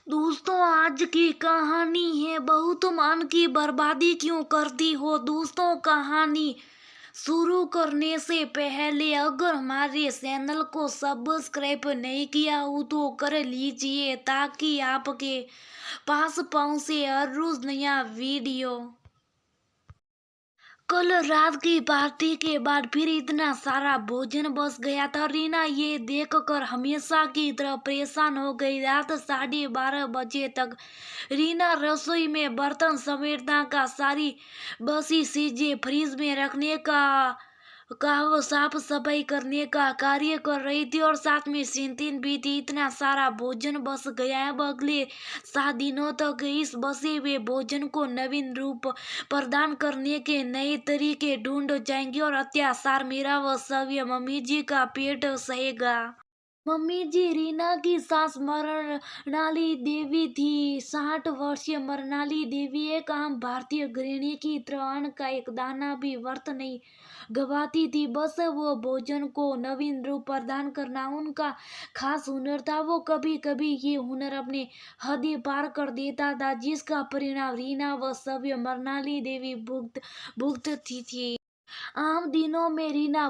दोस्तों, आज की कहानी है बहू तुम अन्न की बर्बादी क्यों करती हो। दोस्तों, कहानी शुरू करने से पहले अगर हमारे चैनल को सब्सक्राइब नहीं किया हो तो कर लीजिए ताकि आपके पास पहुंचे हर रोज नया वीडियो। कल रात की पार्टी के बाद फिर इतना सारा भोजन बच गया था। रीना ये देखकर हमेशा की तरह परेशान हो गई। रात 12:30 बजे तक रीना रसोई में बर्तन समेटना का, सारी बसी चीजें फ्रिज में रखने का वो साफ सफाई करने का कार्य कर रही थी और साथ में चिंतित भी थी। इतना सारा भोजन बच गया है। अब अगले 7 दिनों तक इस बसे हुए भोजन को नवीन रूप प्रदान करने के नए तरीके ढूंढ जाएंगे और अत्याचार मेरा व सव्य मम्मी जी का पेट सहेगा। मम्मी जी रीना की सास मृणाली देवी थी। 60 वर्षीय मृणाली देवी एक आम भारतीय गृहिणी की तरह अन्न का एक दाना भी व्रत नहीं गवाती थी। बस वो भोजन को नवीन रूप प्रदान करना उनका खास हुनर था। वो कभी कभी ये हुनर अपने हदें पार कर देता था, जिसका परिणाम रीना व सभ्य मृणाली देवी भुगतती थी। आम दिनों में रीना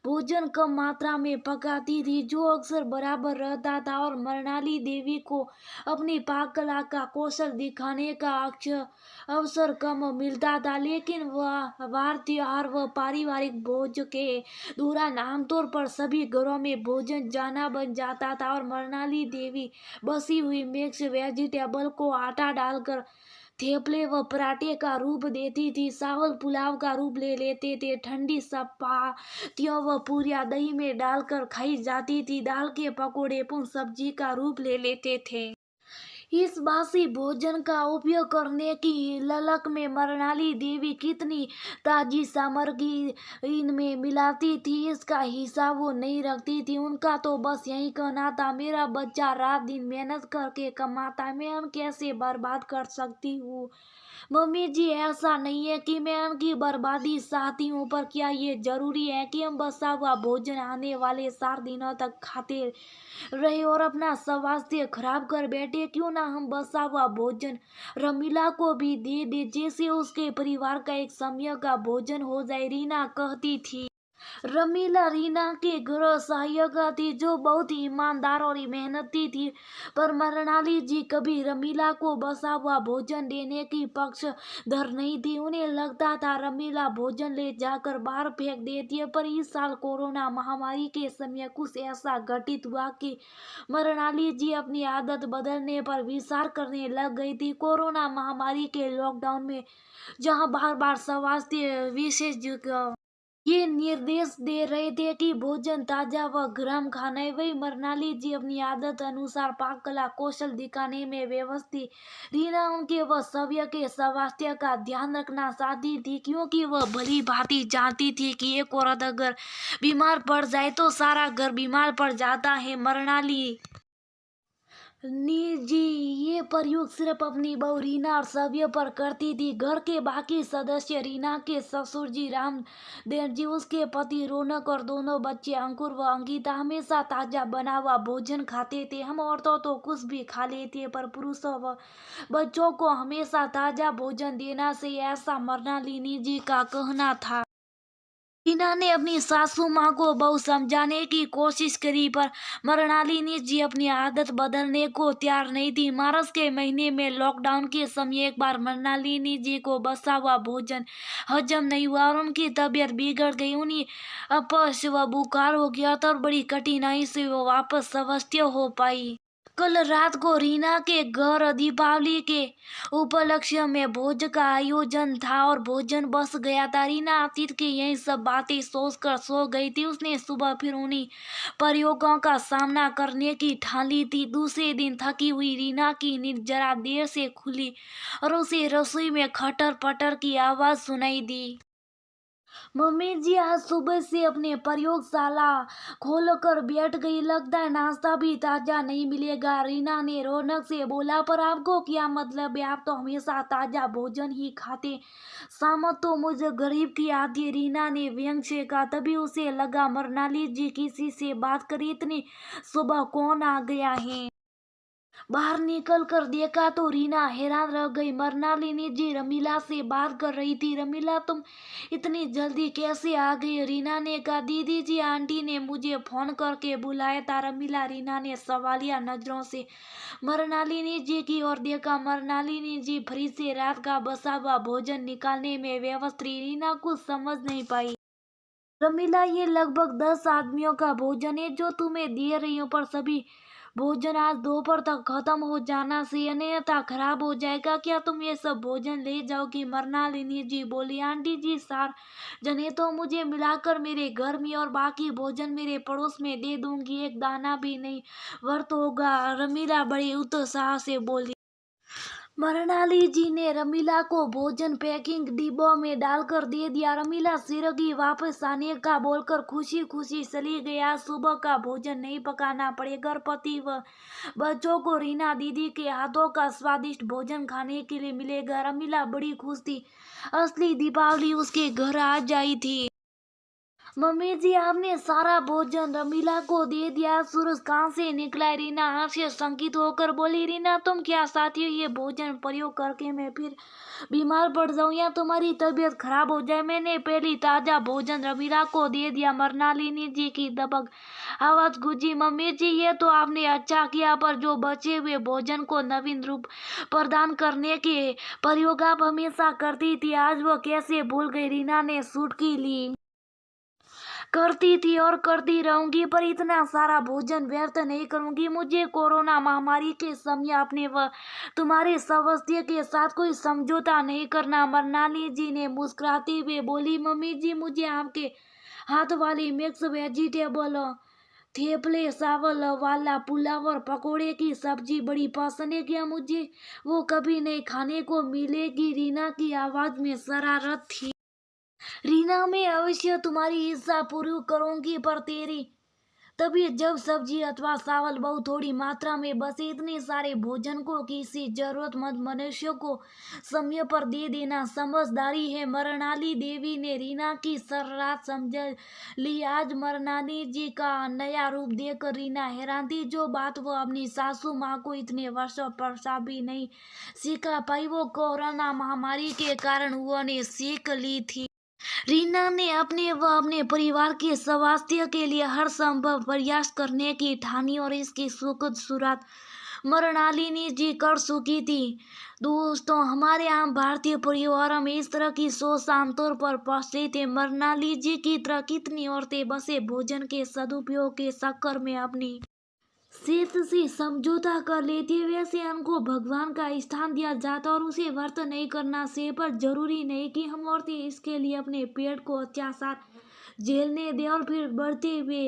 भोजन कम मात्रा में पकाती थी, जो अक्सर बराबर रहता था और मृणाली देवी को अपनी पाक कला का कौशल दिखाने का अवसर कम मिलता था। लेकिन वह वार त्योहार व पारिवारिक भोज के दौरान आमतौर पर सभी घरों में भोजन जाना बन जाता था और मृणाली देवी बसी हुई मिक्स वेजिटेबल को आटा डालकर थेपले व पराठे का रूप देती थी। चावल पुलाव का रूप ले लेते थे। ठंडी चपातियों व पूरियां दही में डालकर खाई जाती थी। दाल के पकौड़े पुन सब्जी का रूप ले लेते थे। इस बासी भोजन का उपयोग करने की ललक में मृणाली देवी कितनी ताजी सामग्री इनमें मिलाती थी, इसका हिसाब वो नहीं रखती थी। उनका तो बस यही कहना था, मेरा बच्चा रात दिन मेहनत करके कमाता है, मैं कैसे बर्बाद कर सकती हूँ। मम्मी जी, ऐसा नहीं है कि मैं उनकी बर्बादी चाहती हूँ, पर क्या ये जरूरी है कि हम बसा हुआ भोजन आने वाले 4 दिनों तक खाते रहे और अपना स्वास्थ्य खराब कर बैठे। क्यों ना हम बसा हुआ भोजन रमीला को भी दे दे, जैसे उसके परिवार का एक समय का भोजन हो जाए। रीना कहती थी। रमीला रीना की गृह सहायिका थी, जो बहुत ही ईमानदार और मेहनती थी, पर मृणाली जी कभी रमीला को बसा हुआ भोजन देने की पक्षधर नहीं थी। उन्हें लगता था रमीला भोजन ले जाकर बाहर फेंक देती है। पर इस साल कोरोना महामारी के समय कुछ ऐसा घटित हुआ कि मृणाली जी अपनी आदत बदलने पर विचार करने लग गई थी। कोरोना महामारी के लॉकडाउन में जहां बार बार स्वास्थ्य विशेषज्ञ ये निर्देश दे रहे थे कि भोजन ताजा व गर्म खाना है, वही मृणाली जी अपनी आदत अनुसार पाक कला कौशल दिखाने में व्यवस्थित। रीना उनके व सभ्य के स्वास्थ्य का ध्यान रखना चाहती थी, क्योंकि वह भली भांति जानती थी कि एक औरत अगर बीमार पड़ जाए तो सारा घर बीमार पड़ जाता है। मृणाली जी ये प्रयोग सिर्फ अपनी बहू रीना और सभ्य पर करती थी। घर के बाकी सदस्य, रीना के ससुर जी रामदेव जी, उसके पति रौनक और दोनों बच्चे अंकुर व अंकिता हमेशा ताजा बना हुआ भोजन खाते थे। हम औरतों तो कुछ भी खा लेते, पर पुरुषों व बच्चों को हमेशा ताजा भोजन देना से, ऐसा मृणालिनी जी का कहना था। रीना ने अपनी सासू माँ को बहुत समझाने की कोशिश करी, पर मृणालिनी जी अपनी आदत बदलने को तैयार नहीं थी। मार्च के महीने में लॉकडाउन के समय एक बार मृणालिनी जी को बसा हुआ भोजन हजम नहीं हुआ और उनकी तबीयत बिगड़ गई। उन्हें अपच व बुखार हो गया था और बड़ी कठिनाई से वो वापस स्वस्थ हो पाई। कल रात को रीना के घर दीपावली के उपलक्ष्य में भोज का आयोजन था और भोजन बच गया था। रीना अतीत की यही सब बातें सोचकर सो गई थी। उसने सुबह फिर उन्हीं प्रयोगों का सामना करने की ठान ली थी। दूसरे दिन थकी हुई रीना की नींद जरा देर से खुली और उसे रसोई में खटर पटर की आवाज सुनाई दी। मम्मी जी आज सुबह से अपने प्रयोगशाला खोलकर बैठ गई, लगता है नाश्ता भी ताजा नहीं मिलेगा। रीना ने रौनक से बोला, पर आपको क्या मतलब है, आप तो हमेशा ताजा भोजन ही खाते, सामत तो मुझे गरीब की आती है। रीना ने व्यंग से कहा। तभी उसे लगा मृणाली जी किसी से बात करी, इतनी सुबह कौन आ गया है। बाहर निकल कर देखा तो रीना हैरान रह गई। मृणालिनी जी रमीला से बात कर रही थी। रमीला, तुम इतनी जल्दी कैसे आ गई? रीना ने कहा, दीदी जी, आंटी ने मुझे फोन करके बुलाया था। रमीला रीना ने सवालिया नजरों से मृणालिनी जी की ओर देखा। मृणालिनी जी फ्रिज से रात का बसा हुआ भोजन निकालने में व्यस्त थी। रीना कुछ समझ नहीं पाई। रमीला, ये लगभग 10 आदमियों का भोजन है जो तुम्हें दे रही हूँ, पर सभी भोजन आज दोपहर तक खत्म हो जाना चाहिए, अन्यथा खराब हो जाएगा। क्या तुम ये सब भोजन ले जाओगी? मृणालिनी जी बोली, आंटी जी, 4 जने तो मुझे मिलाकर मेरे घर में, और बाकी भोजन मेरे पड़ोस में दे दूंगी, एक दाना भी नहीं व्यर्थ होगा। रमीला बड़ी उत्साह से बोली। मृणाली जी ने रमीला को भोजन पैकिंग डिब्बों में डालकर दे दिया। रमीला सिरगी वापस आने का बोलकर खुशी खुशी चली गया। सुबह का भोजन नहीं पकाना पड़ेगा। पति व बच्चों को रीना दीदी के हाथों का स्वादिष्ट भोजन खाने के लिए मिलेगा। रमीला बड़ी खुश थी। असली दीपावली उसके घर आ जाई थी। मम्मी जी, आपने सारा भोजन रमीला को दे दिया? सूरज कहाँ से निकला? रीना आश्चर्यचकित होकर बोली। रीना, तुम क्या चाहती हो? ये भोजन प्रयोग करके मैं फिर बीमार पड़ जाऊं या तुम्हारी तबीयत खराब हो जाए? मैंने पहली ताजा भोजन रमीला को दे दिया। मृणालिनी जी की दबक आवाज गूंजी। मम्मी जी, ये तो आपने अच्छा किया, पर जो बचे हुए भोजन को नवीन रूप प्रदान करने के प्रयोग आप हमेशा करती थी, आज वो कैसे भूल गई? रीना ने सुटकी ली। करती थी और करती रहूंगी, पर इतना सारा भोजन व्यर्थ नहीं करूंगी। मुझे कोरोना महामारी के समय अपने व तुम्हारे स्वास्थ्य के साथ कोई समझौता नहीं करना। मृणाली जी ने मुस्कुराते हुए बोली। मम्मी जी, मुझे आपके हाथ वाली मिक्स वेजिटेबल थेपले, चावल वाला पुलाव और पकोड़े की सब्जी बड़ी पसंद है। क्या मुझे वो कभी नहीं खाने को मिलेगी? रीना की आवाज में शरारत थी। रीना, मैं अवश्य तुम्हारी इच्छा पूरी करूंगी, पर तेरी तभी जब सब्जी अथवा चावल बहुत थोड़ी मात्रा में बचे। इतने सारे भोजन को किसी जरूरतमंद मनुष्य को समय पर दे देना समझदारी है। मृणाली देवी ने रीना की शरारत समझ ली। आज मृणाली जी का नया रूप देखकर रीना हैरान थी। जो बात वो अपनी सासू माँ को इतने वर्षों पर भी नहीं सिखा पाई, वो कोरोना महामारी के कारण उन्होंने सीख ली थी। रीना ने अपने व अपने परिवार के स्वास्थ्य के लिए हर संभव प्रयास करने की ठानी, और इसकी सुखद शुरुआत मृणालिनी जी कर चुकी थी। दोस्तों, हमारे आम भारतीय परिवारों में इस तरह की सोच आमतौर पर प्रचलित है। मृणाली जी की तरह कितनी औरतें बसे भोजन के सदुपयोग के चक्कर में अपनी सेहत से समझौता कर लेती है। वैसे अन्न को भगवान का स्थान दिया जाता और उसे व्यर्थ नहीं करना चाहिए, पर जरूरी नहीं कि हम औरतें इसके लिए अपने पेट को अत्याचार झेलने दें और फिर बढ़ते हुए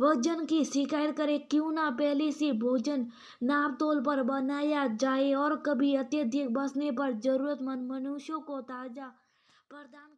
वजन की शिकायत करें। क्यों ना पहले से भोजन नाप तोल पर बनाया जाए और कभी अत्यधिक बचने पर जरूरतमंद मनुष्यों को ताजा प्रदान